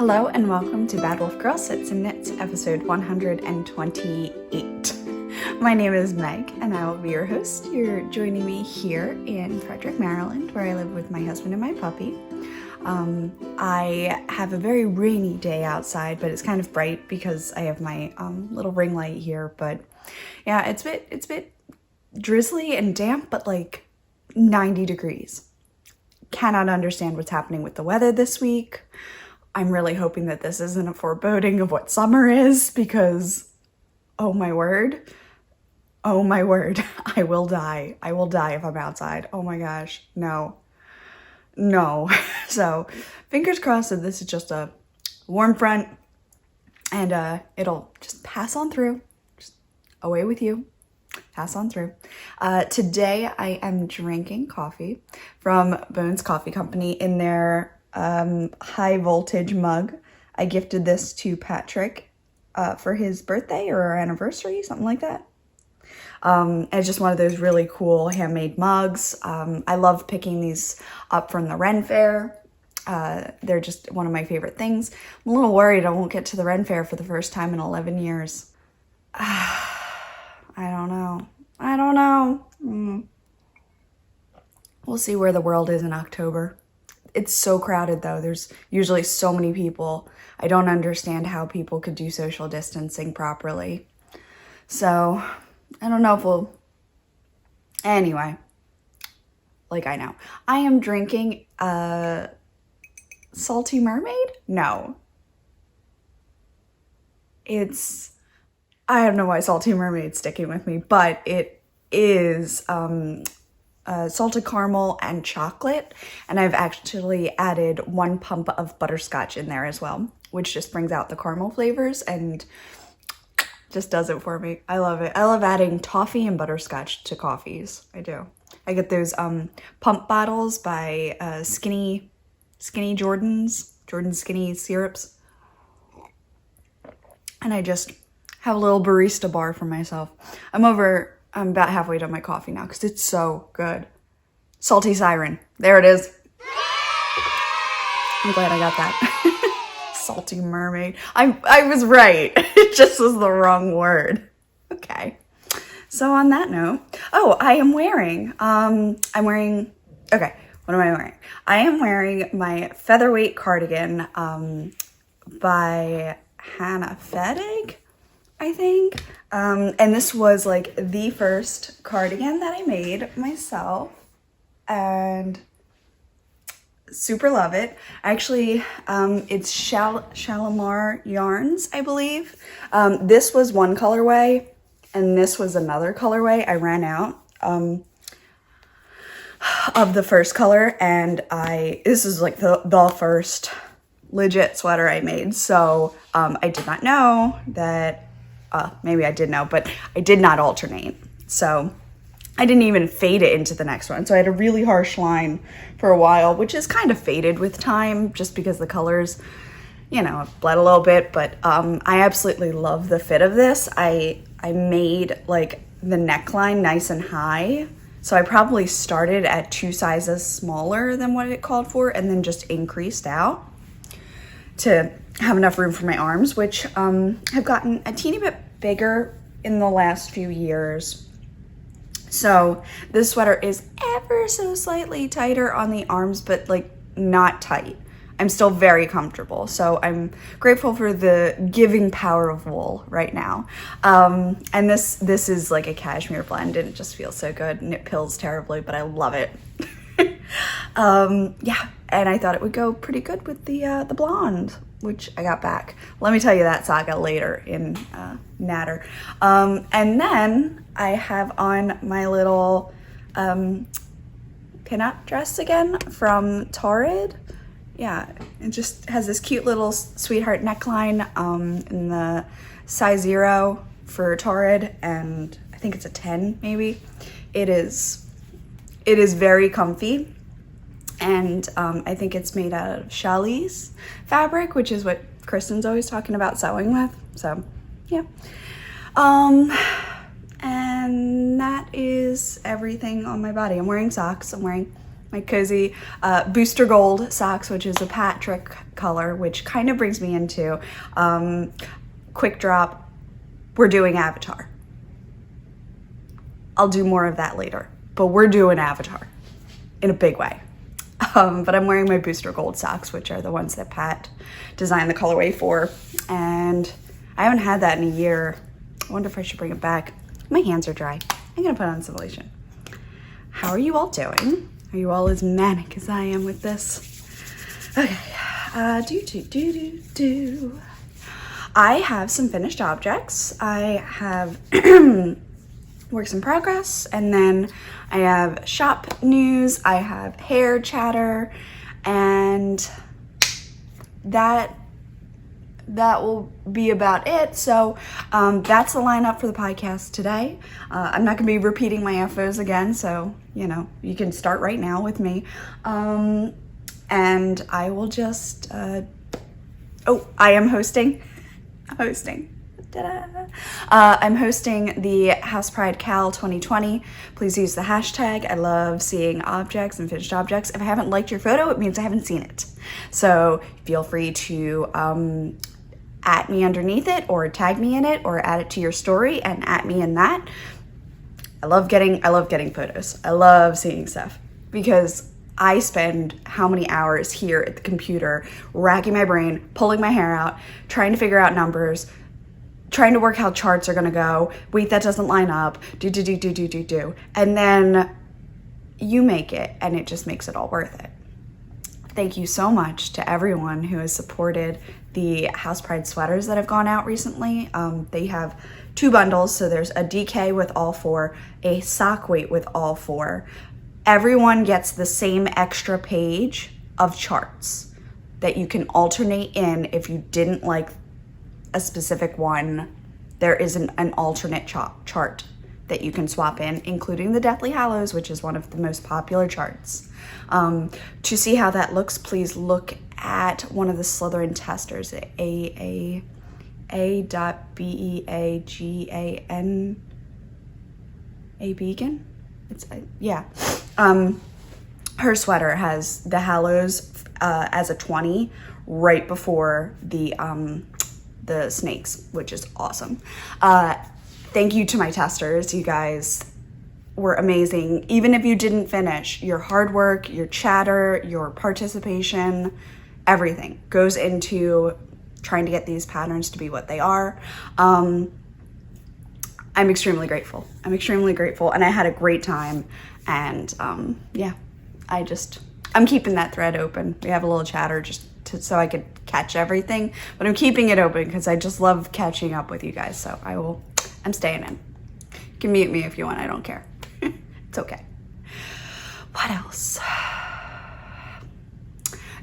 Hello and welcome to Bad Wolf Girl Sits and Knits, episode 128. My name is Meg and I will be your host. You're joining me here in Frederick, Maryland, where I live with my husband and my puppy. I have a very rainy day outside, but it's kind of bright because I have my little ring light here. But yeah, it's a bit drizzly and damp, but like 90 degrees. Cannot understand what's happening with the weather this week. I'm really hoping that this isn't a foreboding of what summer is because, oh my word, I will die. I will die if I'm outside. Oh my gosh, no. So fingers crossed that this is just a warm front and it'll just pass on through, just away with you, pass on through. Today I am drinking coffee from Bones Coffee Company in their high voltage mug. I gifted this to Patrick for his birthday or our anniversary, something like that. It's just one of those really cool handmade mugs. I love picking these up from the Ren Fair. They're just one of my favorite things. I'm a little worried I won't get to the Ren Fair for the first time in 11 years. I don't know. We'll see where the world is in October. It's so crowded though. There's usually so many people. I don't understand how people could do social distancing properly. So I don't know if we'll, anyway, like I know. I am drinking Salty Mermaid? No. I don't know why Salty Mermaid's sticking with me, but it is salted caramel and chocolate, and I've actually added 1 pump of butterscotch in there as well, which just brings out the caramel flavors and just does it for me. I love it. I love adding toffee and butterscotch to coffees. I do. I get those pump bottles by Skinny Jordan Skinny syrups, and I just have a little barista bar for myself. I'm about halfway done my coffee now because it's so good. Salty Siren. There it is. I'm glad I got that. Salty Mermaid. I was right. It just was the wrong word. Okay. So on that note, I am wearing, okay, what am I wearing? I am wearing my featherweight cardigan by Hannah Fedig, I think. And this was like the first cardigan that I made myself and super love it. Actually, it's Shalimar yarns, I believe. This was one colorway and this was another colorway. I ran out of the first color and this is like the first legit sweater I made. So I did not know that maybe I did know, but I did not alternate. So I didn't even fade it into the next one. So I had a really harsh line for a while, which is kind of faded with time just because the colors, bled a little bit. But I absolutely love the fit of this. I made like the neckline nice and high. So I probably started at 2 sizes smaller than what it called for and then just increased out to have enough room for my arms, which have gotten a teeny bit bigger in the last few years. So this sweater is ever so slightly tighter on the arms, but like not tight. I'm still very comfortable. So I'm grateful for the giving power of wool right now. And this is like a cashmere blend and it just feels so good and it pills terribly, but I love it. Yeah, and I thought it would go pretty good with the blonde, which I got back. Let me tell you that saga later in Natter. And then I have on my little pinup dress again from Torrid. Yeah, it just has this cute little sweetheart neckline in the size 0 for Torrid, and I think it's a 10 maybe. It is very comfy. And I think it's made out of challis fabric, which is what Kristen's always talking about sewing with. So, yeah. And that is everything on my body. I'm wearing socks. I'm wearing my cozy Booster Gold socks, which is a Patrick color, which kind of brings me into quick drop. We're doing Avatar. I'll do more of that later, but we're doing Avatar in a big way. But I'm wearing my Booster Gold socks, which are the ones that Pat designed the colorway for, and I haven't had that in a year. I wonder if I should bring it back. My hands are dry. I'm gonna put on some lotion. How are you all doing? Are you all as manic as I am with this? Okay, I have some finished objects. I have works in progress, and then I have shop news, I have hair chatter, and that will be about it. So that's the lineup for the podcast today. I'm not gonna be repeating my FOs again, so you know, you can start right now with me. And I will just, I am hosting. Ta-da. I'm hosting the House Pride Cal 2020. Please use the hashtag. I love seeing objects and finished objects. If I haven't liked your photo, it means I haven't seen it. So feel free to at me underneath it, or tag me in it, or add it to your story and at me in that. I love getting photos. I love seeing stuff because I spend how many hours here at the computer racking my brain, pulling my hair out, trying to figure out numbers, trying to work how charts are gonna go. Wait, that doesn't line up. Do. And then you make it, and it just makes it all worth it. Thank you so much to everyone who has supported the House Pride sweaters that have gone out recently. They have 2 bundles, so there's a DK with all 4, a sock weight with all 4. Everyone gets the same extra page of charts that you can alternate in. If you didn't like a specific one, there is an alternate chart that you can swap in, including the Deathly Hallows, which is one of the most popular charts. To see how that looks, please look at one of the Slytherin testers, A.Beagan. A Beagan? It's yeah. Her sweater has the Hallows as a 20 right before the snakes, which is awesome. Thank you to my testers. You guys were amazing. Even if you didn't finish, your hard work, your chatter, your participation, everything goes into trying to get these patterns to be what they are. I'm extremely grateful. And I had a great time. And yeah, I'm keeping that thread open. We have a little chatter so I could catch everything, but I'm keeping it open because I just love catching up with you guys. So I'm staying in. You can mute me if you want, I don't care. It's okay. What else?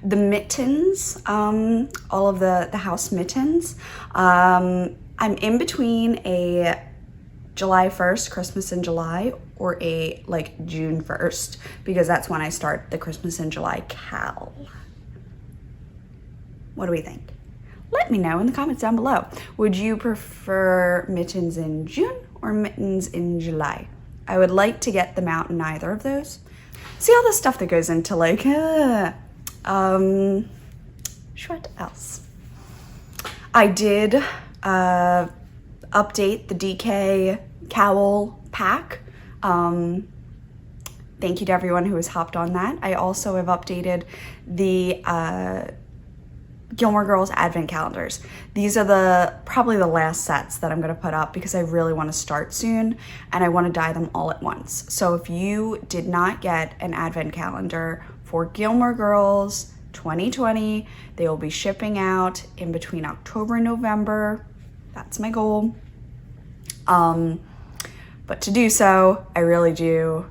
The mittens, all of the house mittens. I'm in between a July 1st, Christmas in July, or a like June 1st, because that's when I start the Christmas in July Cal. What do we think? Let me know in the comments down below. Would you prefer mittens in June or mittens in July? I would like to get them out in either of those. See all the stuff that goes into like, what else? I did update the DK cowl pack. Thank you to everyone who has hopped on that. I also have updated the Gilmore Girls advent calendars. These are probably the last sets that I'm gonna put up because I really wanna start soon and I wanna dye them all at once. So if you did not get an advent calendar for Gilmore Girls 2020, they will be shipping out in between October and November. That's my goal. But to do so, I really do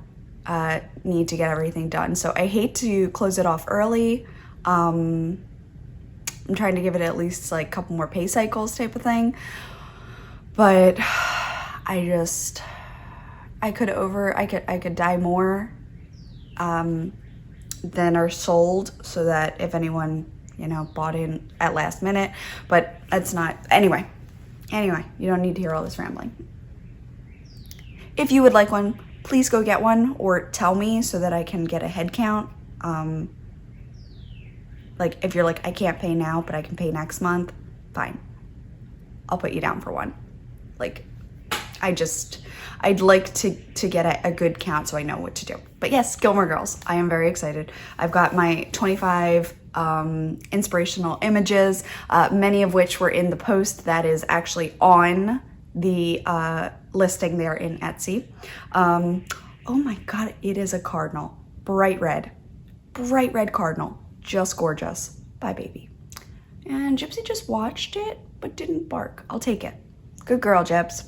need to get everything done. So I hate to close it off early. I'm trying to give it at least like a couple more pay cycles type of thing. But I could dye more than are sold so that if anyone, bought in at last minute, but that's not, anyway, you don't need to hear all this rambling. If you would like one, please go get one or tell me so that I can get a head count. Like if you're like, I can't pay now, but I can pay next month, fine. I'll put you down for one. Like, I'd like to get a good count so I know what to do. But yes, Gilmore Girls, I am very excited. I've got my 25 inspirational images, many of which were in the post that is actually on the listing there in Etsy. Oh my God, it is a cardinal, bright red cardinal, just gorgeous. Bye, baby. And Gypsy just watched it, but didn't bark. I'll take it. Good girl, Gyps.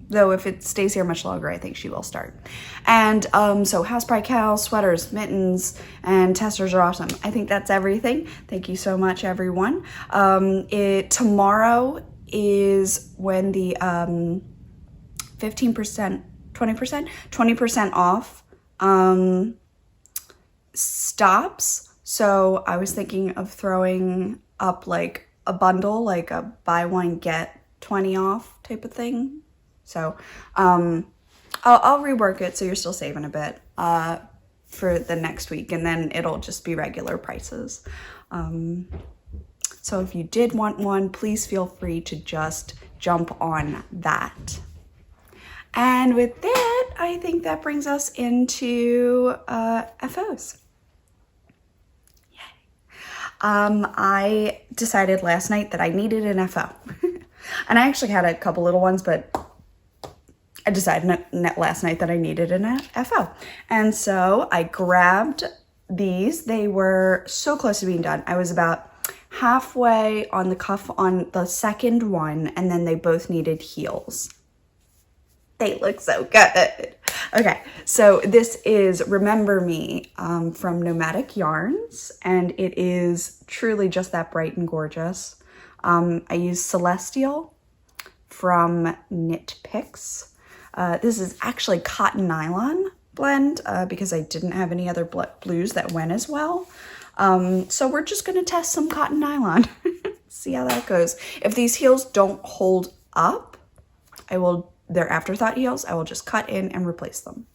Though if it stays here much longer, I think she will start. And so house bride cows, sweaters, mittens, and testers are awesome. I think that's everything. Thank you so much, everyone. Tomorrow is when the 15%, 20% off stops. So I was thinking of throwing up like a bundle, like a buy one, get 20 off type of thing. So I'll rework it so you're still saving a bit for the next week, and then it'll just be regular prices. So if you did want one, please feel free to just jump on that. And with that, I think that brings us into FOs. Yay. I decided last night that I needed an FO. And I actually had a couple little ones, but I decided last night that I needed an FO. And so I grabbed these. They were so close to being done. I was about halfway on the cuff on the second one, and then they both needed heels. They look so good. Okay, so this is Remember Me from Nomadic Yarns, and it is truly just that bright and gorgeous. I use Celestial from Knit Picks. This is actually cotton nylon blend because I didn't have any other blues that went as well. So we're just going to test some cotton nylon. See how that goes. If these heels don't hold up, they're afterthought heels, I will just cut in and replace them.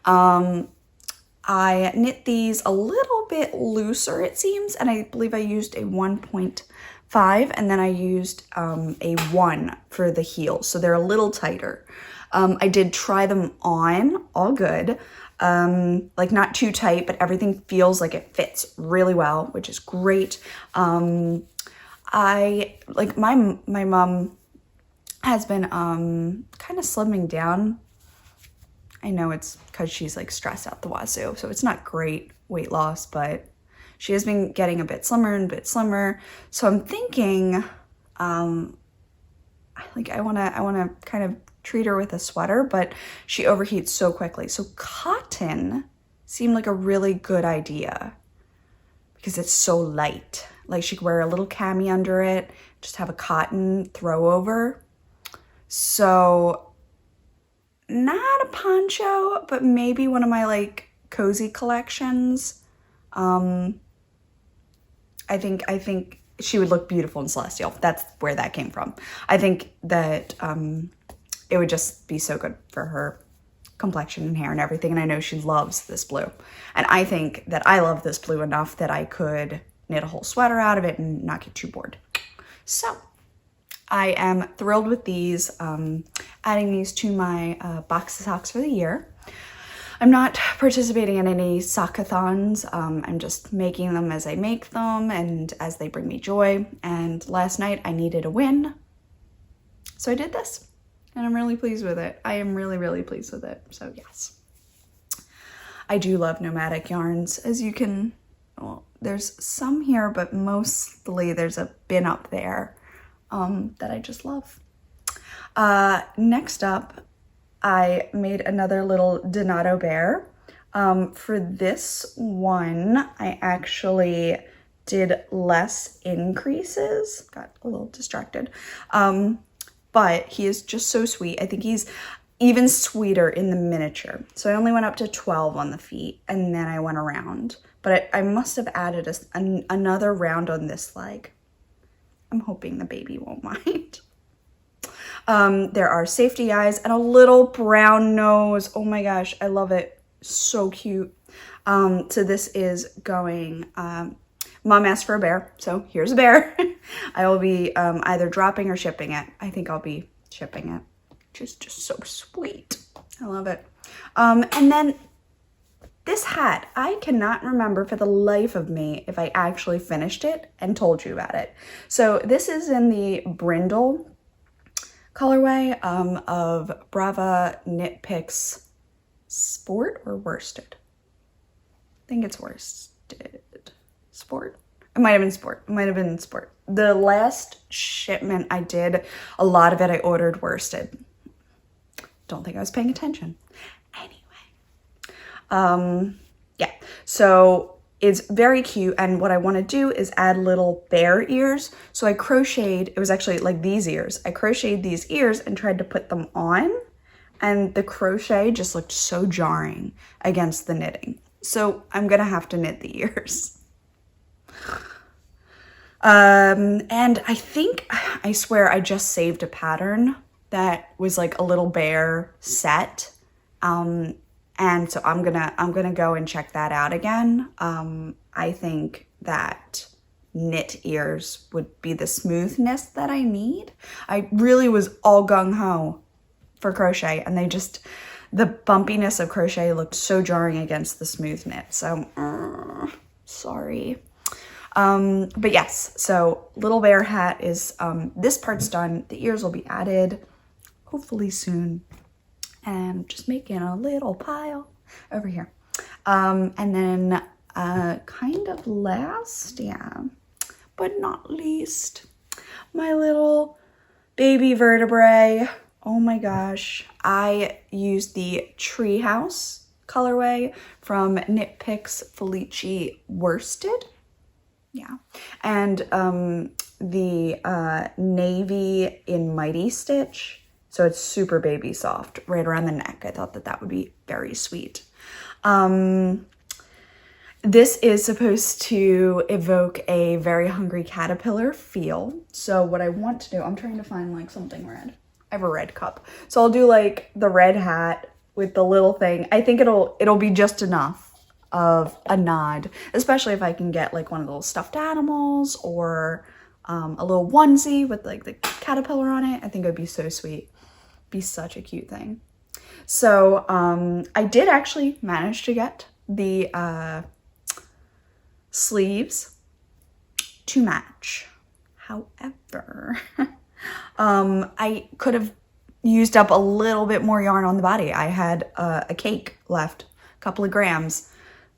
I knit these a little bit looser, it seems, and I believe I used a 1.5, and then I used a 1 for the heels, so they're a little tighter. I did try them on, all good, like not too tight, but everything feels like it fits really well, which is great. My mom has been kind of slimming down. I know it's because she's like stressed out the wazoo, so it's not great weight loss, but she has been getting a bit slimmer and a bit slimmer. So I'm thinking, I want to kind of treat her with a sweater, but she overheats so quickly. So cotton seemed like a really good idea because it's so light. Like she could wear a little cami under it, just have a cotton throw over. So not a poncho, but maybe one of my like cozy collections. I think she would look beautiful in Celestial. That's where that came from. I think that it would just be so good for her complexion and hair and everything. And I know she loves this blue. And I think that I love this blue enough that I could knit a whole sweater out of it and not get too bored. So I am thrilled with these, adding these to my box of socks for the year. I'm not participating in any sockathons. I'm just making them as I make them and as they bring me joy. And last night I needed a win, so I did this, and I'm really pleased with it. I am really, really pleased with it. So yes, I do love Nomadic Yarns. As you can, well, there's some here, but mostly there's a bin up there that I just love. Next up, I made another little Donato bear. For this one, I actually did less increases. Got a little distracted. But he is just so sweet. I think he's even sweeter in the miniature. So I only went up to 12 on the feet, and then I went around. But I must have added another round on this leg. I'm hoping the baby won't mind. There are safety eyes and a little brown nose. Oh my gosh, I love it. So cute. So this is going, Mom asked for a bear, so here's a bear. I will be either dropping or shipping it. I think I'll be shipping it. Just so sweet. I love it. And then this hat, I cannot remember for the life of me if I actually finished it and told you about it. So this is in the brindle colorway of Brava Knit Picks Sport or Worsted. I think it's Worsted. Sport? It might have been Sport. It might have been Sport. The last shipment I did, a lot of it I ordered worsted. Don't think I was paying attention. Anyway. Yeah. So it's very cute. And what I want to do is add little bear ears. So I crocheted, it was actually like these ears. I crocheted these ears and tried to put them on. And the crochet just looked so jarring against the knitting. So I'm going to have to knit the ears. And I think, I swear I just saved a pattern that was like a little bear set. And so I'm gonna go and check that out again. I think that knit ears would be the smoothness that I need. I really was all gung-ho for crochet, and the bumpiness of crochet looked so jarring against the smooth knit. So, sorry. But yes, so little bear hat is, this part's done. The ears will be added hopefully soon. And just making a little pile over here. And then, kind of last, yeah, but not least, my little baby vertebrae. Oh my gosh. I used the Treehouse colorway from Knit Picks Felici Worsted. Yeah. And the navy in Mighty Stitch. So it's super baby soft right around the neck. I thought that would be very sweet. This is supposed to evoke a very hungry caterpillar feel. So what I want to do, I'm trying to find like something red. I have a red cup. So I'll do like the red hat with the little thing. I think it'll be just enough of a nod, especially if I can get like one of those stuffed animals or a little onesie with like the caterpillar on it. I think it would be so sweet. Be such a cute thing. So I did actually manage to get the sleeves to match. However, I could have used up a little bit more yarn on the body. I had a cake left, a couple of grams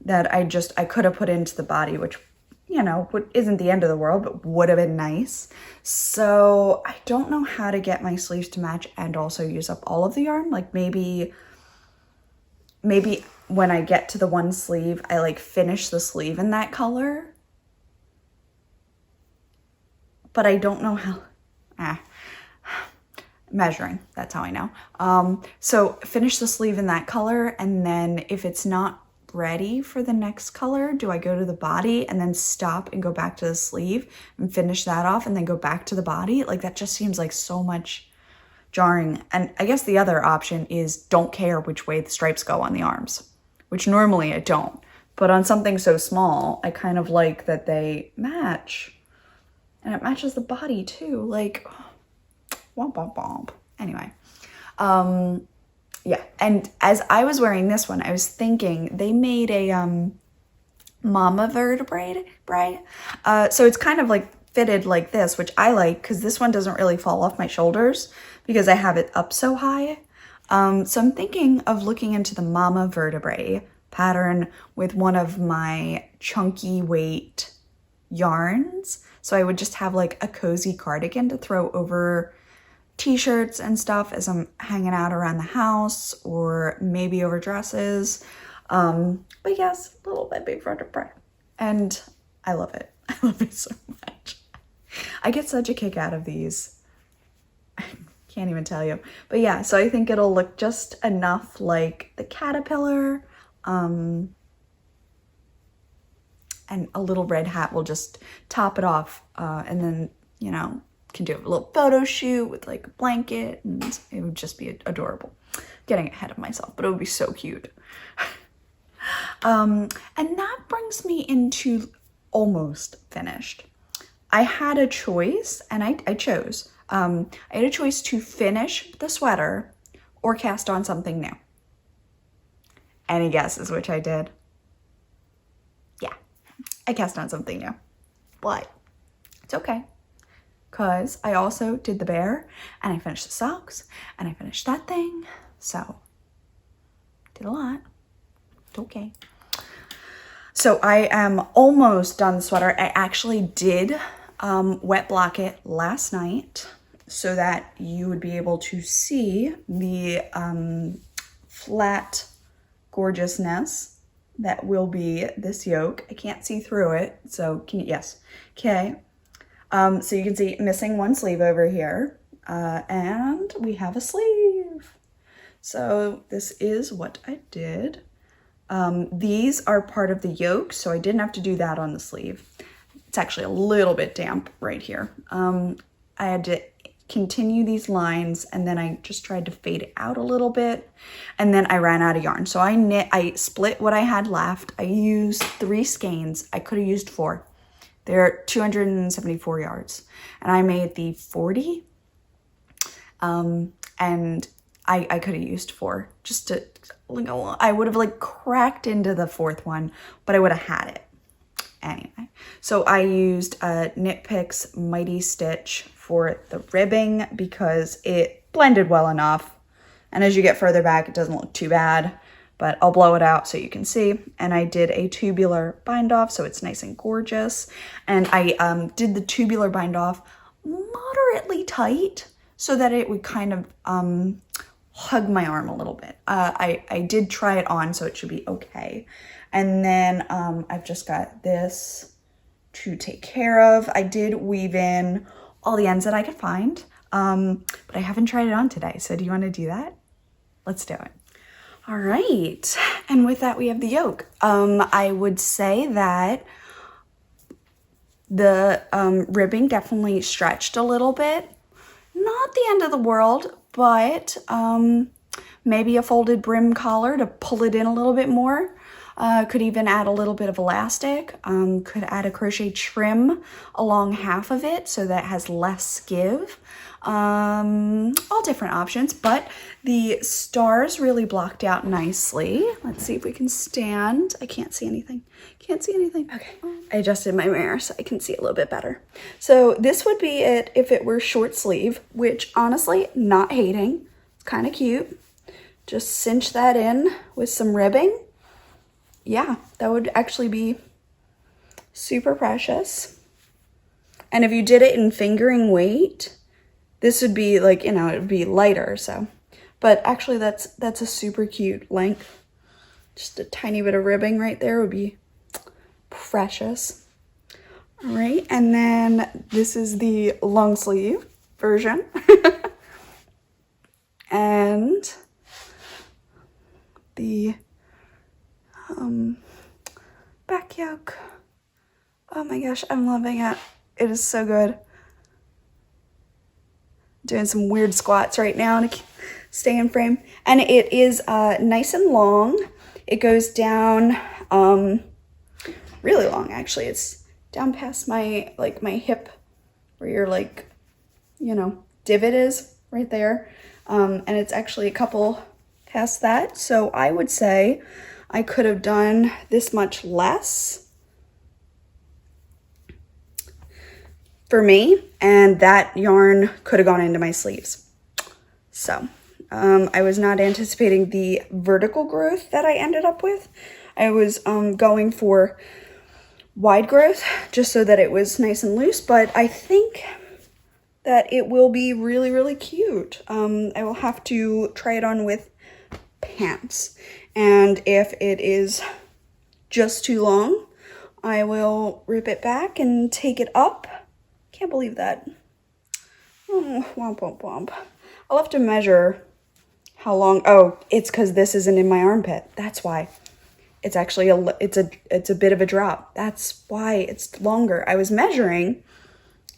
that I could have put into the body, which, you know, isn't the end of the world, but would have been nice. So I don't know how to get my sleeves to match and also use up all of the yarn. Like maybe when I get to the one sleeve, I like finish the sleeve in that color. But I don't know how, measuring, that's how I know. So finish the sleeve in that color, and then if it's not ready for the next color, do I go to the body and then stop and go back to the sleeve and finish that off and then go back to the body? Like that just seems like so much jarring. And I guess the other option is don't care which way the stripes go on the arms, which normally I don't. But on something so small, I kind of like that they match. And it matches the body too. Like, womp womp womp. Anyway. Yeah, and as I was wearing this one, I was thinking they made a mama vertebrae, right? So it's kind of like fitted like this, which I like because this one doesn't really fall off my shoulders because I have it up so high. So I'm thinking of looking into the mama vertebrae pattern with one of my chunky weight yarns. So I would just have like a cozy cardigan to throw over t-shirts and stuff as I'm hanging out around the house, or maybe over dresses. But yes, a little bit big vertebrae. And I love it. I love it so much. I get such a kick out of these. I can't even tell you. But yeah, so I think it'll look just enough like the caterpillar. And a little red hat will just top it off. And then, you know, can do a little photo shoot with like a blanket, and it would just be adorable. Getting ahead of myself, but it would be so cute. And that brings me into almost finished. I had a choice, and I chose. I had a choice to finish the sweater or cast on something new. Any guesses which I did? Yeah, I cast on something new, but it's okay. Because I also did the bear, and I finished the socks, and I finished that thing. So, did a lot. It's okay. So I am almost done the sweater. I actually did wet block it last night so that you would be able to see the flat gorgeousness that will be this yoke. I can't see through it, so can you? Yes. Okay. So you can see missing one sleeve over here, and we have a sleeve. So this is what I did. These are part of the yoke, so I didn't have to do that on the sleeve. It's actually a little bit damp right here. I had to continue these lines, and then I just tried to fade it out a little bit, and then I ran out of yarn. So I split what I had left. I used 3 skeins. I could have used 4. They're 274 yards, and I made the 40, and I could have used 4 just to, I would have like cracked into the 4th one, but I would have had it. Anyway, so I used Knit Picks Mighty Stitch for the ribbing because it blended well enough. And as you get further back, it doesn't look too bad, but I'll blow it out so you can see. And I did a tubular bind off, so it's nice and gorgeous. And I did the tubular bind off moderately tight so that it would kind of hug my arm a little bit. I did try it on, so it should be okay. And then I've just got this to take care of. I did weave in all the ends that I could find, but I haven't tried it on today. So do you want to do that? Let's do it. All right. And with that, we have the yoke. I would say that the ribbing definitely stretched a little bit. Not the end of the world, but maybe a folded brim collar to pull it in a little bit more. Could even add a little bit of elastic. Could add a crochet trim along half of it so that it has less give. All different options, but the stars really blocked out nicely. Let's see if we can stand. I can't see anything. Can't see anything. Okay. I adjusted my mirror so I can see a little bit better. So this would be it if it were short sleeve, which honestly, not hating. It's kind of cute. Just cinch that in with some ribbing. Yeah, that would actually be super precious. And if you did it in fingering weight, this would be like, it would be lighter, so. But actually that's a super cute length. Just a tiny bit of ribbing right there would be precious. All right, and then this is the long sleeve version. And the back yoke. Oh my gosh, I'm loving it. It is so good. Doing some weird squats right now to stay in frame. And it is nice and long. It goes down really long, actually. It's down past my hip where your divot is right there. And it's actually a couple past that. So I would say I could have done this much less for me, and that yarn could have gone into my sleeves. So I was not anticipating the vertical growth that I ended up with. I was going for wide growth just so that it was nice and loose, but I think that it will be really, really cute. I will have to try it on with pants. And if it is just too long, I will rip it back and take it up. Can't believe that. Oh, womp, womp, womp. I'll have to measure how long. Oh, it's because this isn't in my armpit. That's why. It's actually it's a bit of a drop. That's why it's longer. I was measuring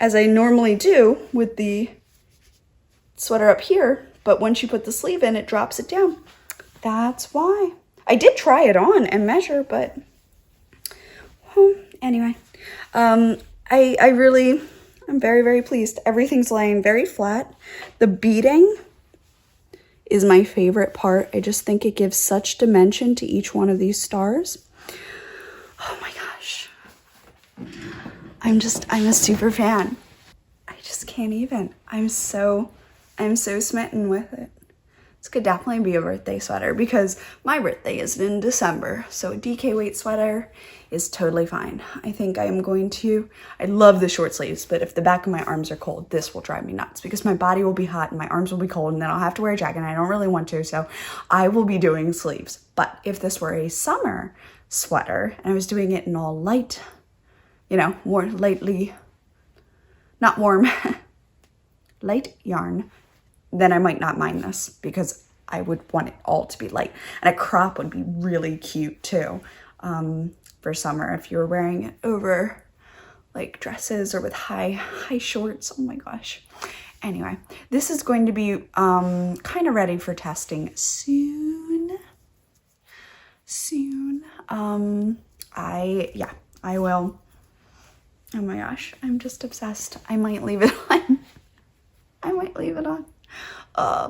as I normally do with the sweater up here, but once you put the sleeve in, it drops it down. That's why. I did try it on and measure, but anyway, I'm very, very pleased. Everything's laying very flat. The beading is my favorite part. I just think it gives such dimension to each one of these stars. Oh my gosh. I'm a super fan. I just can't even. I'm so smitten with it. This could definitely be a birthday sweater because my birthday is in December. So a DK weight sweater is totally fine. I think I am going to, I love the short sleeves, but if the back of my arms are cold, this will drive me nuts because my body will be hot and my arms will be cold and then I'll have to wear a jacket and I don't really want to. So I will be doing sleeves. But if this were a summer sweater and I was doing it in all light, you know, more lightly, not warm, light yarn, then I might not mind this because I would want it all to be light. And a crop would be really cute too for summer if you were wearing it over like dresses or with high shorts. Oh my gosh. Anyway, this is going to be kind of ready for testing soon. I will. Oh my gosh, I'm just obsessed. I might leave it on.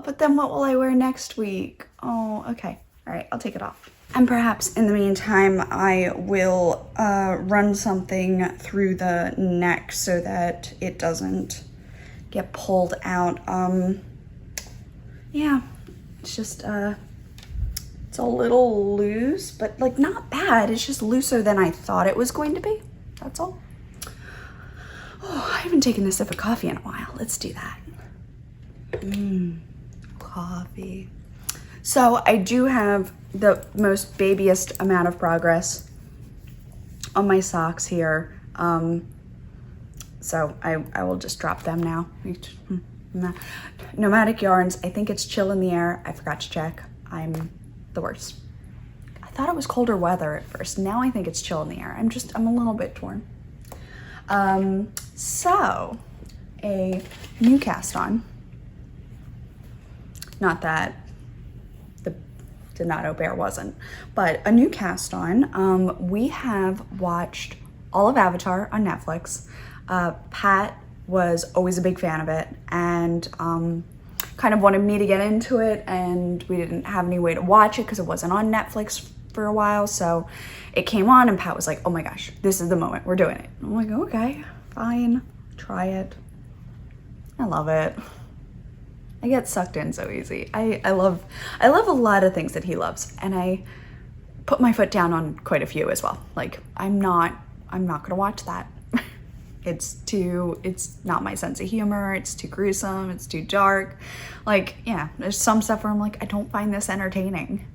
But then what will I wear next week? Oh, okay. All right, I'll take it off. And perhaps in the meantime, I will run something through the neck so that it doesn't get pulled out. Yeah, it's just, it's a little loose, but like not bad. It's just looser than I thought it was going to be. That's all. Oh, I haven't taken a sip of coffee in a while. Let's do that. Coffee. So I do have the most babyest amount of progress on my socks here. So I will just drop them now. Nomadic yarns, I think it's chill in the air. I forgot to check. I'm the worst. I thought it was colder weather at first. Now I think it's chill in the air. I'm a little bit torn. So a new cast on. Not that the Donato Bear wasn't, but a new cast on. We have watched all of Avatar on Netflix. Pat was always a big fan of it and kind of wanted me to get into it, and we didn't have any way to watch it because it wasn't on Netflix for a while. So it came on and Pat was like, oh my gosh, this is the moment, we're doing it. I'm like, okay, fine, try it. I love it. I get sucked in so easy. I love a lot of things that he loves, and I put my foot down on quite a few as well. Like I'm not gonna watch that. It's not my sense of humor. It's too gruesome. It's too dark. Like, yeah, there's some stuff where I'm like, I don't find this entertaining.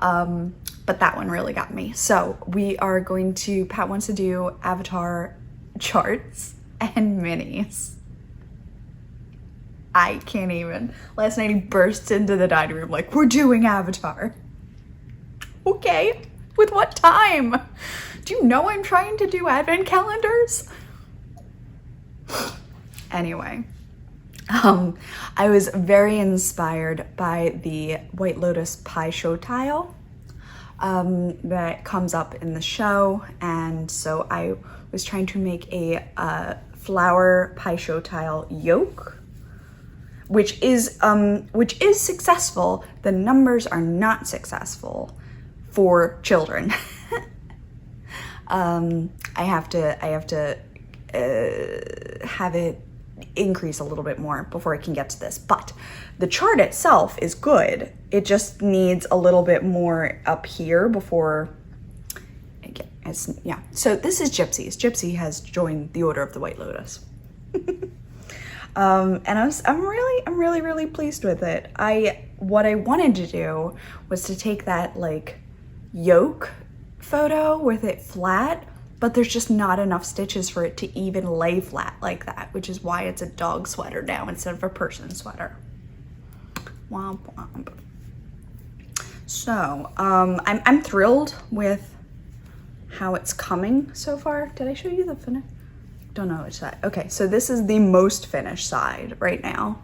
But that one really got me. So Pat wants to do Avatar charts and minis. I can't even. Last night he bursts into the dining room like, we're doing Avatar. Okay, with what time? Do you know I'm trying to do advent calendars? Anyway, I was very inspired by the White Lotus pie show tile that comes up in the show, and so I was trying to make a flower pie show tile yoke, which is successful. The numbers are not successful for children. I have to have it increase a little bit more before I can get to this, but the chart itself is good. It just needs a little bit more up here before I get, yeah. So this is Gypsy's. Gypsy has joined the Order of the White Lotus. And I'm really pleased with it. What I wanted to do was to take that like yoke photo with it flat, but there's just not enough stitches for it to even lay flat like that, which is why it's a dog sweater now instead of a person sweater. Womp womp. So, I'm thrilled with how it's coming so far. Did I show you the finish? don't know which side. Okay, so this is the most finished side right now.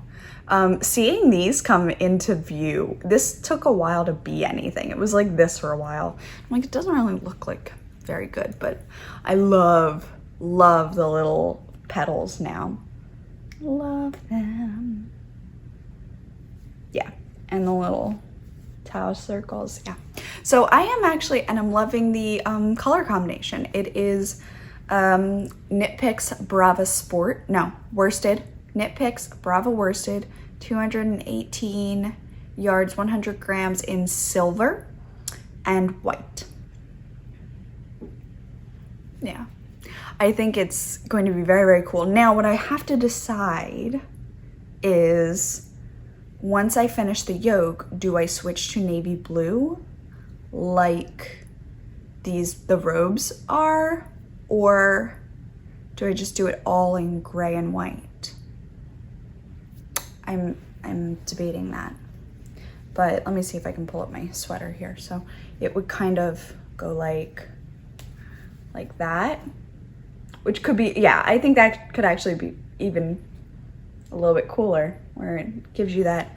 Seeing these come into view, this took a while to be anything. It was like this for a while. I'm like, it doesn't really look like very good, but I love the little petals now. Love them. Yeah, and the little tile circles, yeah. So I am actually, and I'm loving the color combination. It is Knit Picks Brava Sport, no, Worsted. Knit Picks Brava Worsted, 218 yards, 100 grams in silver and white. Yeah, I think it's going to be very, very cool. Now, what I have to decide is, once I finish the yoke, do I switch to navy blue like the robes are, or do I just do it all in gray and white? I'm debating that, but let me see if I can pull up my sweater here. So it would kind of go like that, which could be, yeah, I think that could actually be even a little bit cooler, where it gives you that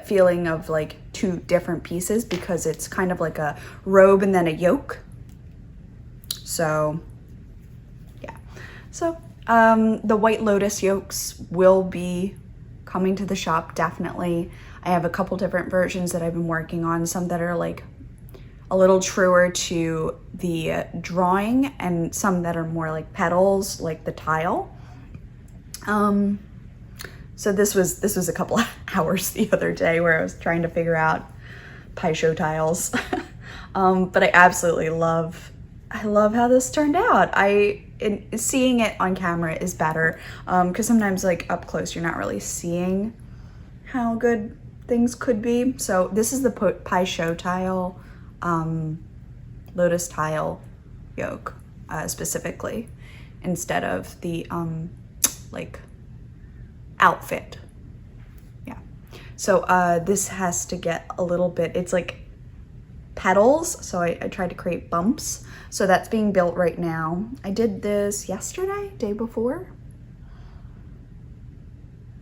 feeling of like two different pieces, because it's kind of like a robe and then a yoke. So yeah, so the White Lotus yokes will be coming to the shop, definitely. I have a couple different versions that I've been working on, some that are like a little truer to the drawing, and some that are more like petals, like the tile. So this was a couple of hours the other day where I was trying to figure out pie show tiles. But I absolutely love how this turned out. Seeing it on camera is better, because sometimes like up close you're not really seeing how good things could be. So this is the pie show tile, lotus tile yoke specifically, instead of the like outfit. Yeah, so this has to get a little bit, it's like petals, so I tried to create bumps. So that's being built right now. I did this yesterday, day before.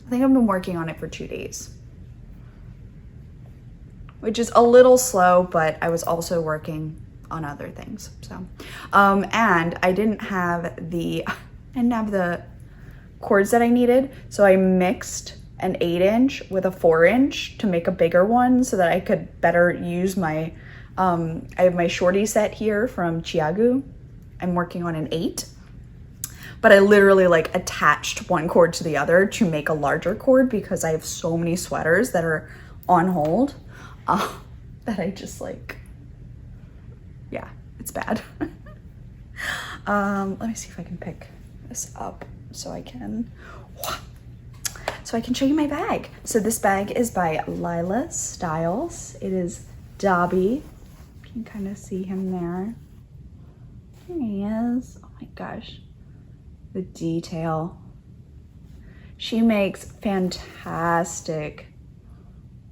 I think I've been working on it for 2 days, which is a little slow, but I was also working on other things. So, and I didn't have the cords that I needed. So I mixed an 8-inch with a 4-inch to make a bigger one, so that I could better use my, I have my shorty set here from Chiagu. I'm working on an 8, but I literally like attached one cord to the other to make a larger cord, because I have so many sweaters that are on hold that I just like, yeah, it's bad. Let me see if I can pick this up so I can show you my bag. So this bag is by Lila Styles. It is Dobby. You can kind of see him there. There he is. Oh my gosh, the detail. She makes fantastic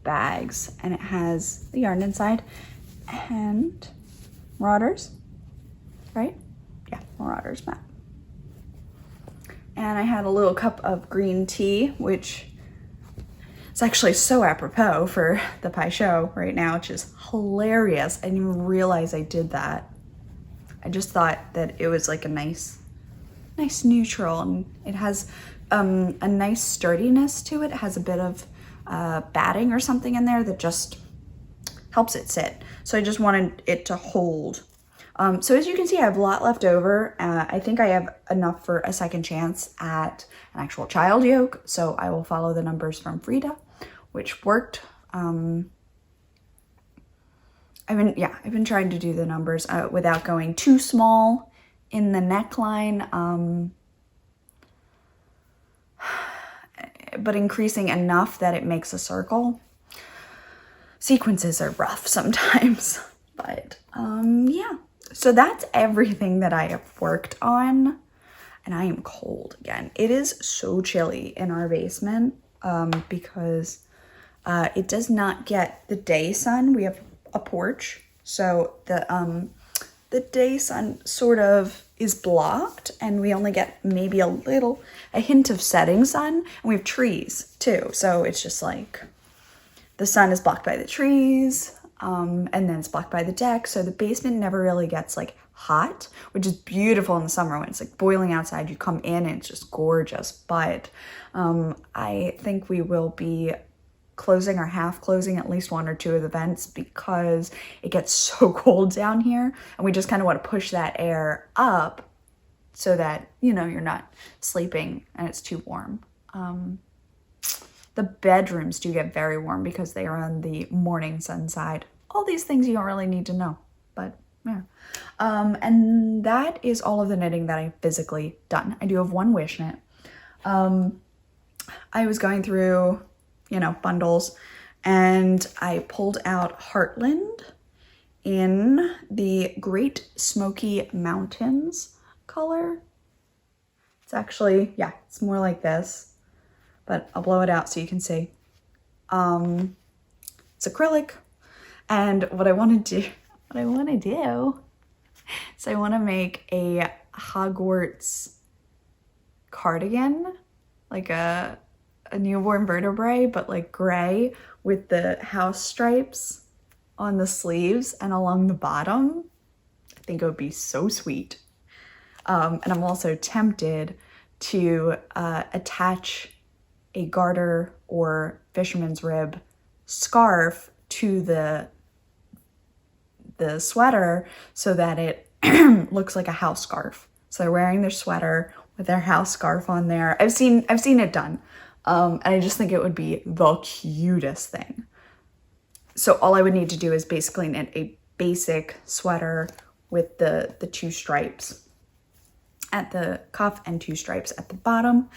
bags, and it has the yarn inside and marauders, right? Yeah, marauders mat. And I had a little cup of green tea, which is actually so apropos for the pie show right now, which is hilarious. I didn't even realize I did that. I just thought that it was like a nice neutral, and it has a nice sturdiness to it. It has a bit of batting or something in there that just helps it sit. So I just wanted it to hold. So as you can see, I have a lot left over. I think I have enough for a second chance at an actual child yoke. So I will follow the numbers from Frida, which worked. I've been trying to do the numbers without going too small in the neckline, but increasing enough that it makes a circle. Sequences are rough sometimes, but yeah. So that's everything that I have worked on, and I am cold again. It is so chilly in our basement because it does not get the day sun. We have a porch, so the the day sun sort of is blocked and we only get maybe a hint of setting sun, and we have trees too. So it's just like the sun is blocked by the trees, and then it's blocked by the deck. So the basement never really gets like hot, which is beautiful in the summer when it's like boiling outside. You come in and it's just gorgeous. But I think we will be closing or half closing at least one or two of the vents because it gets so cold down here, and we just kind of want to push that air up so that, you know, you're not sleeping and it's too warm. The bedrooms do get very warm because they are on the morning sun side. All these things you don't really need to know, but yeah. And that is all of the knitting that I've physically done. I do have one wish knit. I was going through, you know, bundles, and I pulled out Heartland in the Great Smoky Mountains color. It's actually, yeah, it's more like this, but I'll blow it out so you can see. It's acrylic, and what I want to do is I want to make a Hogwarts cardigan, like a newborn vertebrae, but like gray with the house stripes on the sleeves and along the bottom. I think it would be so sweet. And I'm also tempted to attach a garter or fisherman's rib scarf to the sweater so that it looks like a house scarf. So they're wearing their sweater with their house scarf on there. I've seen it done. And I just think it would be the cutest thing. So all I would need to do is basically knit a basic sweater with the two stripes at the cuff and two stripes at the bottom.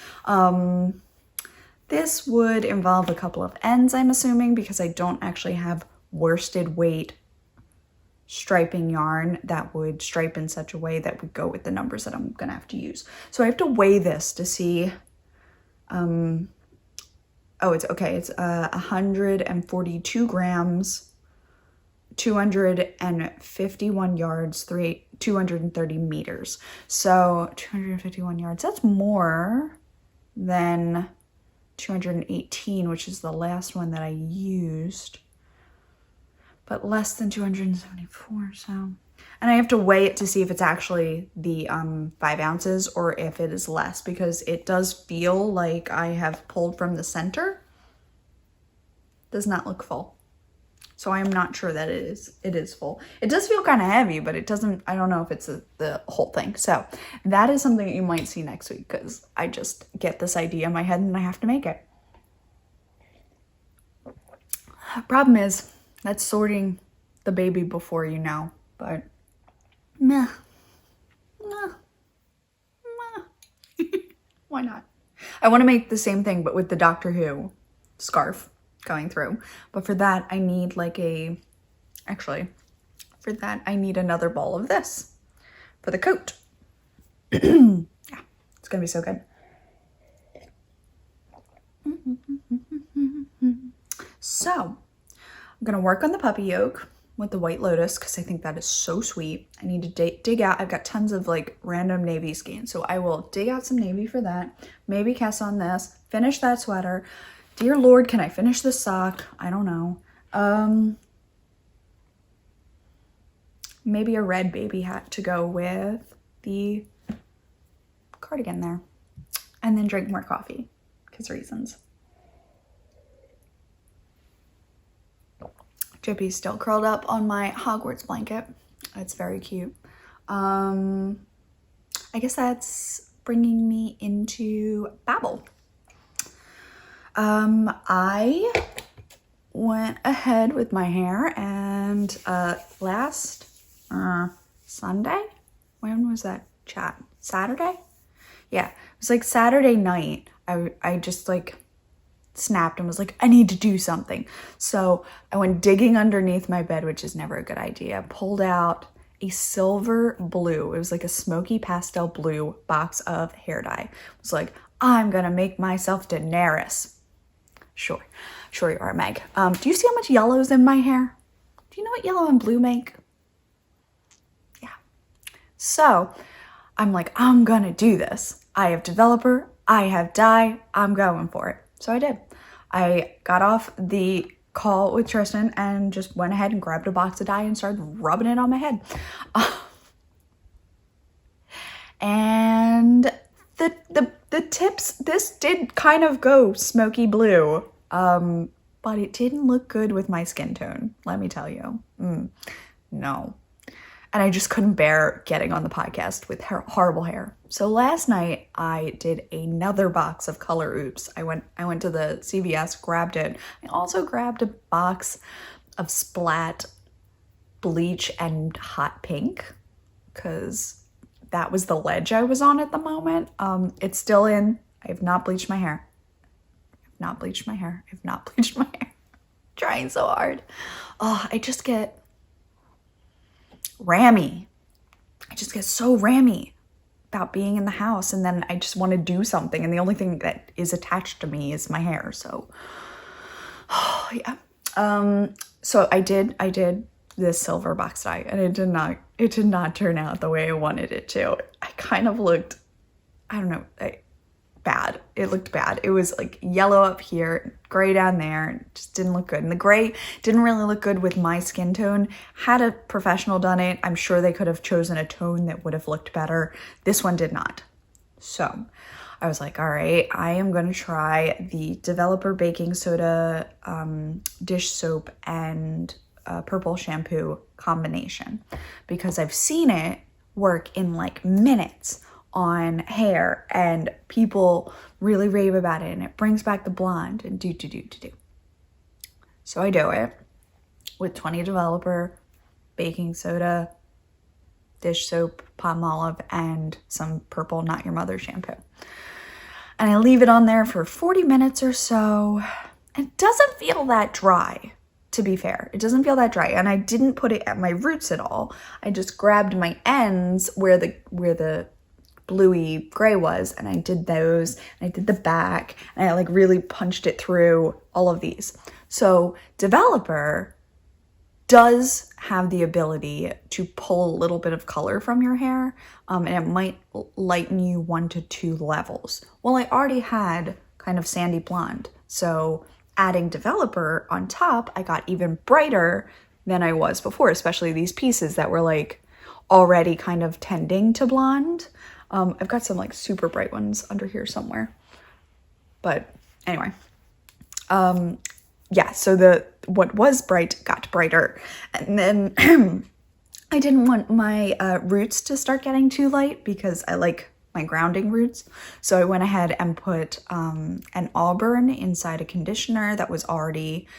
This would involve a couple of ends, I'm assuming, because I don't actually have worsted weight striping yarn that would stripe in such a way that would go with the numbers that I'm gonna have to use. So I have to weigh this to see, oh, it's okay. It's 142 grams, 251 yards, 230 meters. So 251 yards, that's more than 218, which is the last one that I used, but less than 274, so. And I have to weigh it to see if it's actually the 5 ounces or if it is less, because it does feel like I have pulled from the center. Does not look full. So I am not sure that it is full. It does feel kind of heavy, but it doesn't, I don't know if it's the whole thing. So that is something that you might see next week, because I just get this idea in my head and I have to make it. Problem is, that's sorting the baby before you know, but meh. Why not? I want to make the same thing, but with the Doctor Who scarf going through. But for that, I need like actually, for that, I need another ball of this for the coat. Yeah, it's gonna be so good. So, I'm gonna work on the puppy yoke with the White Lotus because I think that is so sweet. I need to dig out, I've got tons of like random navy skeins, so I will dig out some navy for that. Maybe cast on this, finish that sweater. Dear Lord, can I finish this sock? I don't know. Maybe a red baby hat to go with the cardigan there. And then drink more coffee, because reasons. Chippy's still curled up on my Hogwarts blanket. It's very cute. I guess that's bringing me into Babble. I went ahead with my hair, and last Sunday, when was that chat? Saturday? Yeah, it was like Saturday night. I just like snapped and was like, I need to do something. So I went digging underneath my bed, which is never a good idea. Pulled out a silver blue. It was like a smoky pastel blue box of hair dye. I was like, I'm gonna make myself Daenerys. Sure you are, Meg. Do you see how much yellow is in my hair? Do you know what yellow and blue make? Yeah, So I'm like, I'm gonna do this. I have developer, I have dye, I'm going for it. So I did. I got off the call with Tristan and just went ahead and grabbed a box of dye and started rubbing it on my head. And the tips, this did kind of go smoky blue, but it didn't look good with my skin tone, let me tell you. No. And I just couldn't bear getting on the podcast with horrible hair. So last night I did another box of Color Oops. I went to the CVS, grabbed it. I also grabbed a box of Splat bleach and hot pink because that was the ledge I was on at the moment. It's still in. I have not bleached my hair. Trying so hard. Oh, I just get rammy. I just get so rammy about being in the house, and then I just want to do something, and the only thing that is attached to me is my hair. So yeah. So I did this silver box dye, and it did not turn out the way I wanted it to. I kind of looked, I don't know, bad. It looked bad. It was like yellow up here, gray down there, and just didn't look good. And the gray didn't really look good with my skin tone. Had a professional done it, I'm sure they could have chosen a tone that would have looked better. This one did not. So I was like, all right, I am going to try the Developer Baking Soda dish soap and purple shampoo combination, because I've seen it work in like minutes on hair and people really rave about it, and it brings back the blonde and do. So I do it with 20 Developer, baking soda, dish soap, Palmolive, and some purple Not Your Mother shampoo. And I leave it on there for 40 minutes or so. It doesn't feel that dry, to be fair. It doesn't feel that dry. And I didn't put it at my roots at all. I just grabbed my ends where the bluey gray was, and I did those, and I did the back, and I like really punched it through all of these. So Developer does have the ability to pull a little bit of color from your hair, and it might lighten you 1 to 2 levels. Well, I already had kind of sandy blonde, so adding Developer on top, I got even brighter than I was before, especially these pieces that were like already kind of tending to blonde. I've got some like super bright ones under here somewhere. But anyway, yeah, so what was bright got brighter. And then I didn't want my roots to start getting too light because I like my grounding roots. So I went ahead and put an auburn inside a conditioner that was already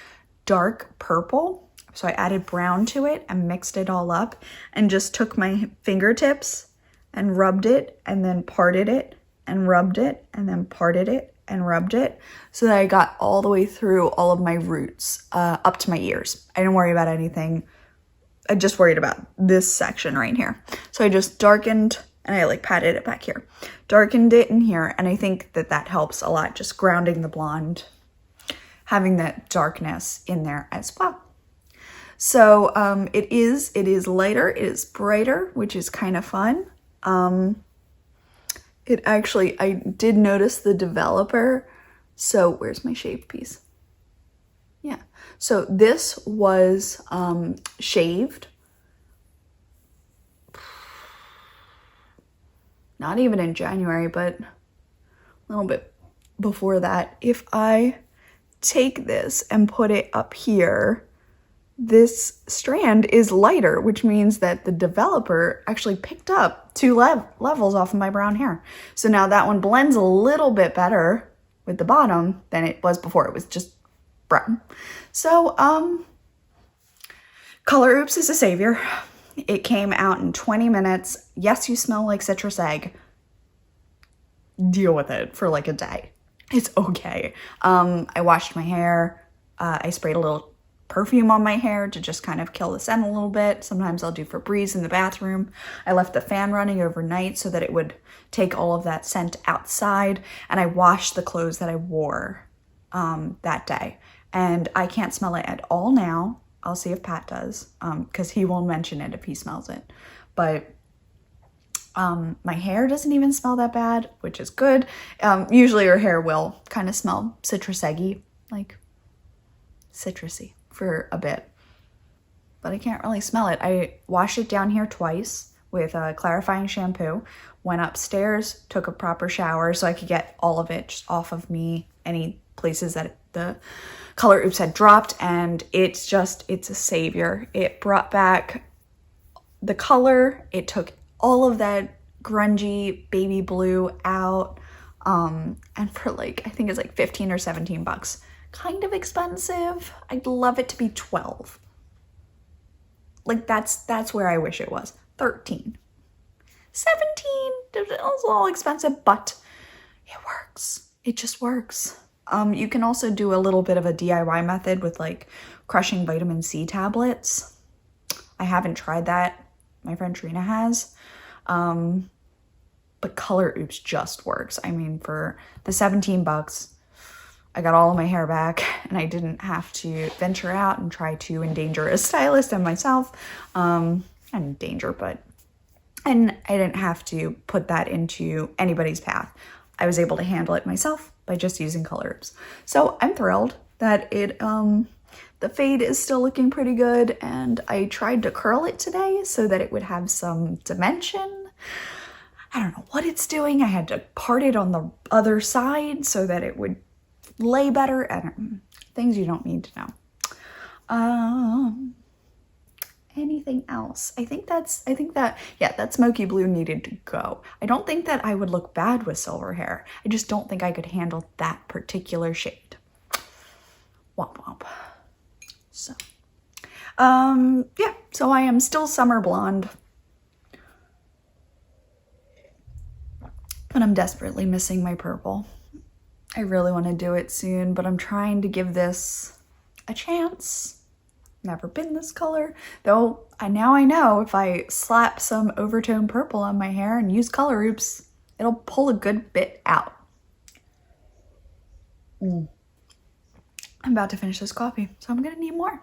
dark purple. So I added brown to it and mixed it all up and just took my fingertips and rubbed it and then parted it and rubbed it and then parted it and rubbed it so that I got all the way through all of my roots up to my ears. I didn't worry about anything. I just worried about this section right here. So I just darkened and I like patted it back here. Darkened it in here, and I think that helps a lot, just grounding the blonde, having that darkness in there as well. So it is lighter, it is brighter, which is kind of fun. I did notice the Developer. So where's my shaved piece? Yeah. So this was shaved. Not even in January, but a little bit before that. If I take this and put it up here, this strand is lighter, which means that the Developer actually picked up 2 levels off of my brown hair. So now that one blends a little bit better with the bottom than it was before. It was just brown. So, Color Oops is a savior. It came out in 20 minutes. Yes, you smell like citrus egg. Deal with it for like a day. It's okay. I washed my hair. I sprayed a little perfume on my hair to just kind of kill the scent a little bit. Sometimes I'll do Febreze in the bathroom. I left the fan running overnight so that it would take all of that scent outside, and I washed the clothes that I wore that day. And I can't smell it at all now. I'll see if Pat does, because he will mention it if he smells it. But My hair doesn't even smell that bad, which is good. Usually your hair will kind of smell citrus-eggy, like citrusy for a bit, but I can't really smell it. I washed it down here twice with a clarifying shampoo, went upstairs, took a proper shower so I could get all of it just off of me, any places that the color oops had dropped, and it's a savior. It brought back the color. It took all of that grungy baby blue out, and for like, I think it's like 15 or 17 bucks. Kind of expensive. I'd love it to be 12. Like that's where I wish it was. 13. 17, it was a little expensive, but it works. It just works. You can also do a little bit of a DIY method with like crushing vitamin C tablets. I haven't tried that. My friend Trina has. But Color Oops just works. I mean, for the 17 bucks, I got all of my hair back and I didn't have to venture out and try to endanger a stylist and myself. Not endanger, and I didn't have to put that into anybody's path. I was able to handle it myself by just using Color Oops. So I'm thrilled that the fade is still looking pretty good, and I tried to curl it today so that it would have some dimension. I don't know what it's doing. I had to part it on the other side so that it would lay better, and things you don't need to know. Anything else? I think that smoky blue needed to go. I don't think that I would look bad with silver hair. I just don't think I could handle that particular shade. Womp womp. So, yeah, so I am still summer blonde, but I'm desperately missing my purple. I really want to do it soon, but I'm trying to give this a chance. Never been this color, though. Now I know if I slap some overtone purple on my hair and use Color Oops, it'll pull a good bit out. I'm about to finish this coffee, so I'm gonna need more.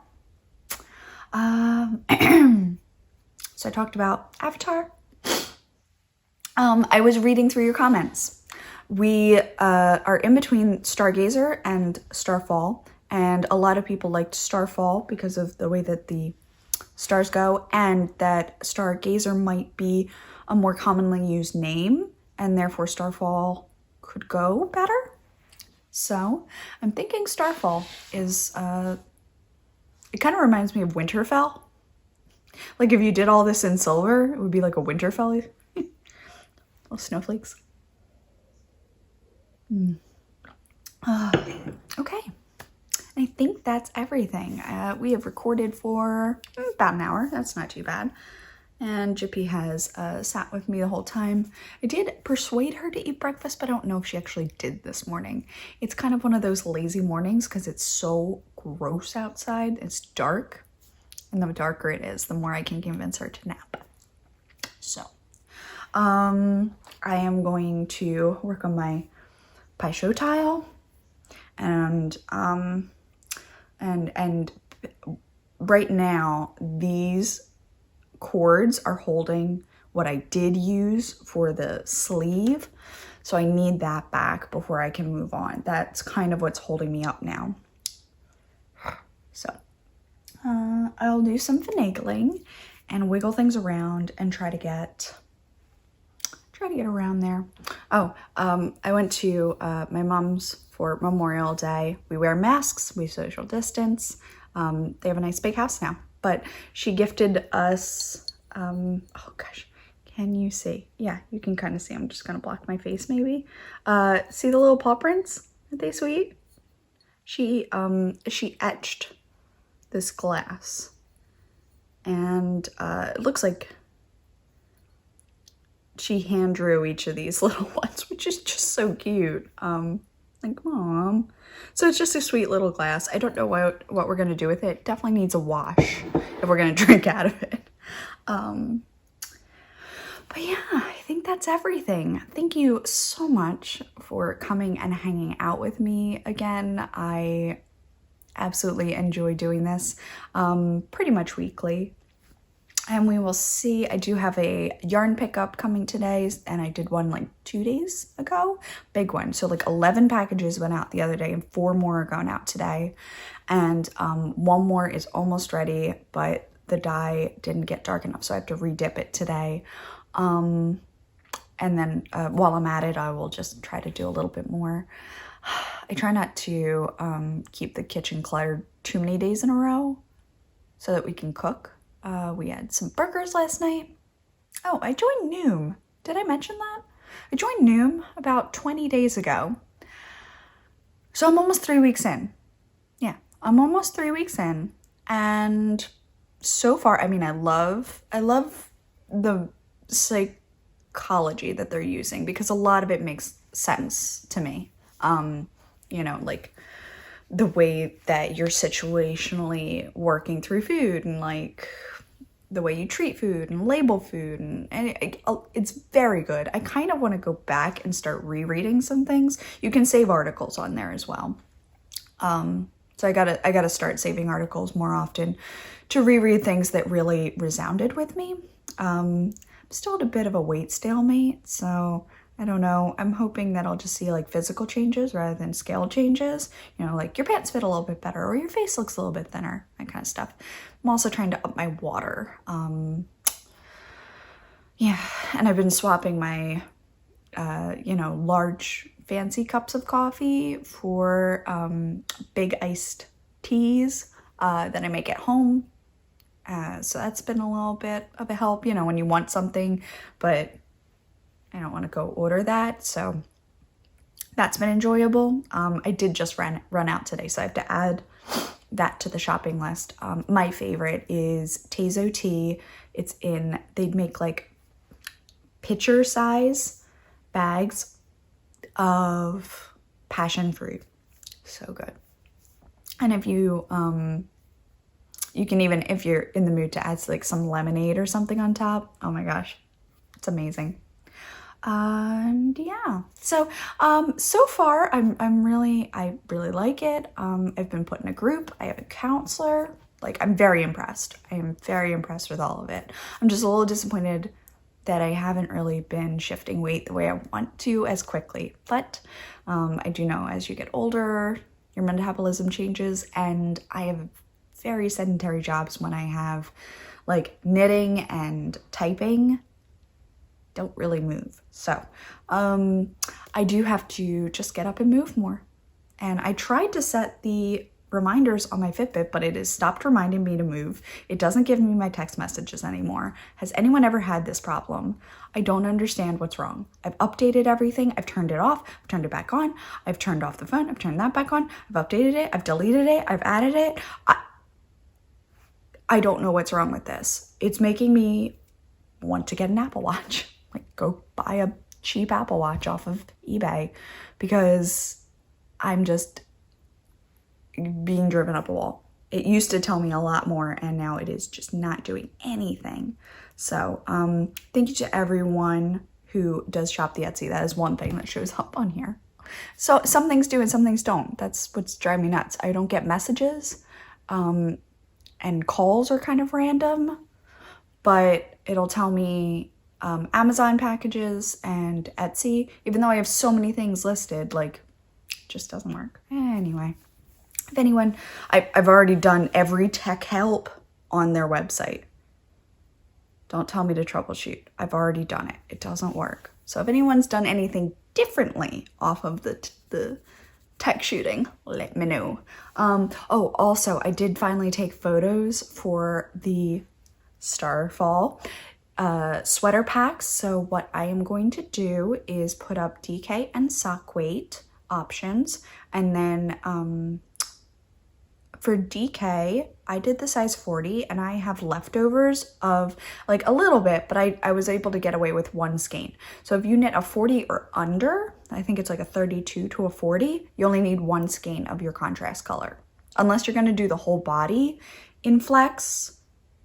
So I talked about Avatar. I was reading through your comments. We are in between Stargazer and Starfall, and a lot of people liked Starfall because of the way that the stars go, and that Stargazer might be a more commonly used name, and therefore Starfall could go better. So I'm thinking Starfall is, it kind of reminds me of Winterfell. Like if you did all this in silver, it would be like a Winterfell. Little snowflakes. Okay. I think that's everything. We have recorded for about an hour. That's not too bad. And Jippy has sat with me the whole time. I did persuade her to eat breakfast, but I don't know if she actually did this morning. It's kind of one of those lazy mornings because it's so gross outside. It's dark. And the darker it is, the more I can convince her to nap. So, I am going to work on my Paisho tile. And right now, these cords are holding what I did use for the sleeve. So I need that back before I can move on. That's kind of what's holding me up now. So I'll do some finagling and wiggle things around and try to get around there. Oh, I went to my mom's for Memorial Day. We wear masks, we social distance. They have a nice big house now, but she gifted us, oh gosh, can you see? Yeah, you can kind of see. I'm just gonna block my face maybe. See the little paw prints? Aren't they sweet? She etched this glass, and it looks like she hand drew each of these little ones, which is just so cute. Like, Mom. So it's just a sweet little glass. I don't know what we're gonna do with it. Definitely needs a wash if we're gonna drink out of it. But yeah, I think that's everything. Thank you so much for coming and hanging out with me again. I absolutely enjoy doing this pretty much weekly. And we will see. I do have a yarn pickup coming today, and I did one like 2 days ago. Big one. So like 11 packages went out the other day and 4 more are going out today. And 1 more is almost ready, but the dye didn't get dark enough, so I have to re-dip it today. And then while I'm at it, I will just try to do a little bit more. I try not to keep the kitchen cluttered too many days in a row so that we can cook. We had some burgers last night. Oh, I joined Noom. Did I mention that? I joined Noom about 20 days ago. So I'm almost 3 weeks in. Yeah, I'm almost 3 weeks in. And so far, I mean, I love the psychology that they're using, because a lot of it makes sense to me. You know, like the way that you're situationally working through food, and like the way you treat food and label food, and it's very good. I kind of want to go back and start rereading some things. You can save articles on there as well. So I gotta start saving articles more often to reread things that really resounded with me. I'm still at a bit of a weight stalemate, so I don't know. I'm hoping that I'll just see like physical changes rather than scale changes. You know, like your pants fit a little bit better, or your face looks a little bit thinner, that kind of stuff. I'm also trying to up my water. Yeah, and I've been swapping my, you know, large fancy cups of coffee for big iced teas that I make at home. So that's been a little bit of a help, you know, when you want something, but I don't want to go order that. So that's been enjoyable. I did just run out today, so I have to add that to the shopping list. My favorite is Tazo tea. It's in, they'd make like pitcher size bags of passion fruit. So good. And if you, you can even, if you're in the mood to add like some lemonade or something on top, oh my gosh, it's amazing. And yeah, so so far I really like it. I've been put in a group. I have a counselor. Like, I'm very impressed. I am very impressed with all of it. I'm just a little disappointed that I haven't really been shifting weight the way I want to as quickly. But I do know as you get older, your metabolism changes, and I have very sedentary jobs when I have like knitting and typing. Don't really move. So I do have to just get up and move more. And I tried to set the reminders on my Fitbit, but it has stopped reminding me to move. It doesn't give me my text messages anymore. Has anyone ever had this problem? I don't understand what's wrong. I've updated everything. I've turned it off. I've turned it back on. I've turned off the phone. I've turned that back on. I've updated it. I've deleted it. I've added it. I don't know what's wrong with this. It's making me want to get an Apple Watch. Like, go buy a cheap Apple Watch off of eBay, because I'm just being driven up a wall. It used to tell me a lot more, and now it is just not doing anything. So thank you to everyone who does shop the Etsy. That is one thing that shows up on here. So some things do and some things don't. That's what's driving me nuts. I don't get messages, and calls are kind of random, but it'll tell me Amazon packages and Etsy, even though I have so many things listed, like, it just doesn't work. Anyway, if anyone, I've already done every tech help on their website. Don't tell me to troubleshoot. I've already done it. It doesn't work. So if anyone's done anything differently off of the tech shooting, let me know. Oh, also, I did finally take photos for the Starfall sweater packs. So what I am going to do is put up DK and sock weight options, and then for DK I did the size 40, and I have leftovers of like a little bit, but I was able to get away with one skein. So if you knit a 40 or under, I think it's like a 32 to a 40, you only need one skein of your contrast color, unless you're going to do the whole body in flex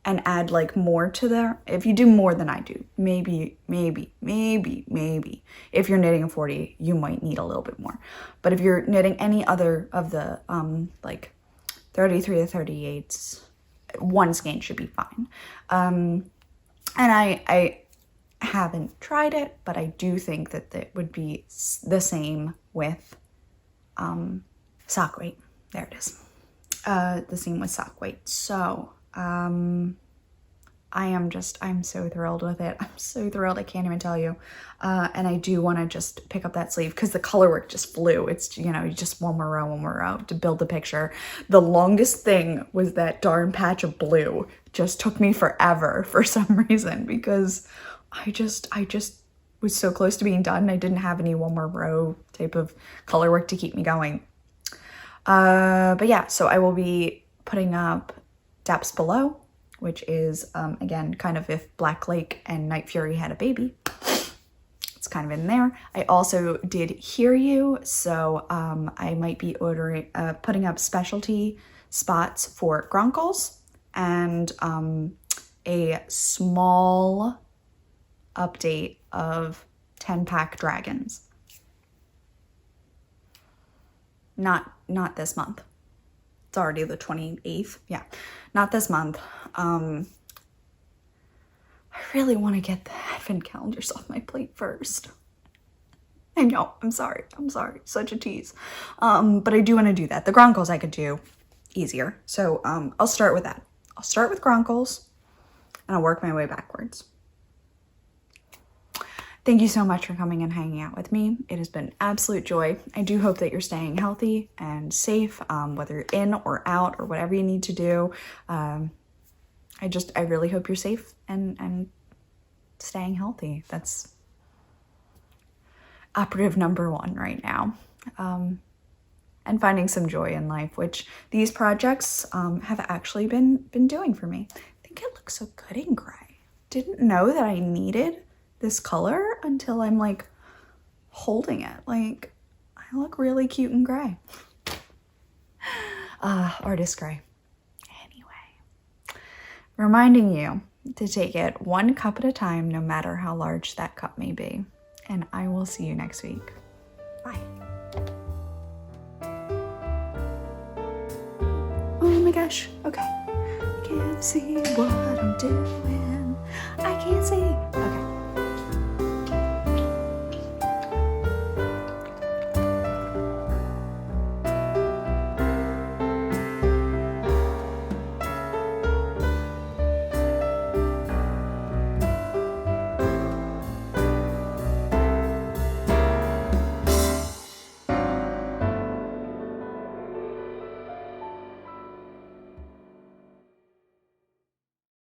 and add like more to there. If you do more than I do, maybe. If you're knitting a 40, you might need a little bit more. But if you're knitting any other of the like 33 to 38s, one skein should be fine. And I haven't tried it, but I do think that it would be the same with sock weight. There it is. The same with sock weight. So I'm so thrilled with it. I'm so thrilled, I can't even tell you. And I do want to just pick up that sleeve because the color work just flew. It's, you know, just one more row to build the picture. The longest thing was that darn patch of blue. It just took me forever for some reason because I just was so close to being done. I didn't have any one more row type of color work to keep me going. But yeah, so I will be putting up Depths Below, which is, again, kind of if Black Lake and Night Fury had a baby. It's kind of in there. I also did Hear You, so I might be putting up specialty spots for Gronkles and a small update of 10-pack dragons. Not this month. It's already the 28th. Yeah, not this month. I really want to get the advent calendars off my plate first. I know, I'm sorry, such a tease. But I do want to do that. The Gronkles I could do easier. So I'll start with that. I'll start with Gronkles and I'll work my way backwards. Thank you so much for coming and hanging out with me. It has been an absolute joy. I do hope that you're staying healthy and safe, whether you're in or out or whatever you need to do. I really hope you're safe and staying healthy. That's operative number one right now. And finding some joy in life, which these projects have actually been doing for me. I think it looks so good in gray. Didn't know that I needed this color until I'm like holding it. Like, I look really cute in gray. Artist gray. Anyway, reminding you to take it one cup at a time, no matter how large that cup may be. And I will see you next week. Bye. Oh my gosh, okay. I can't see what I'm doing. I can't see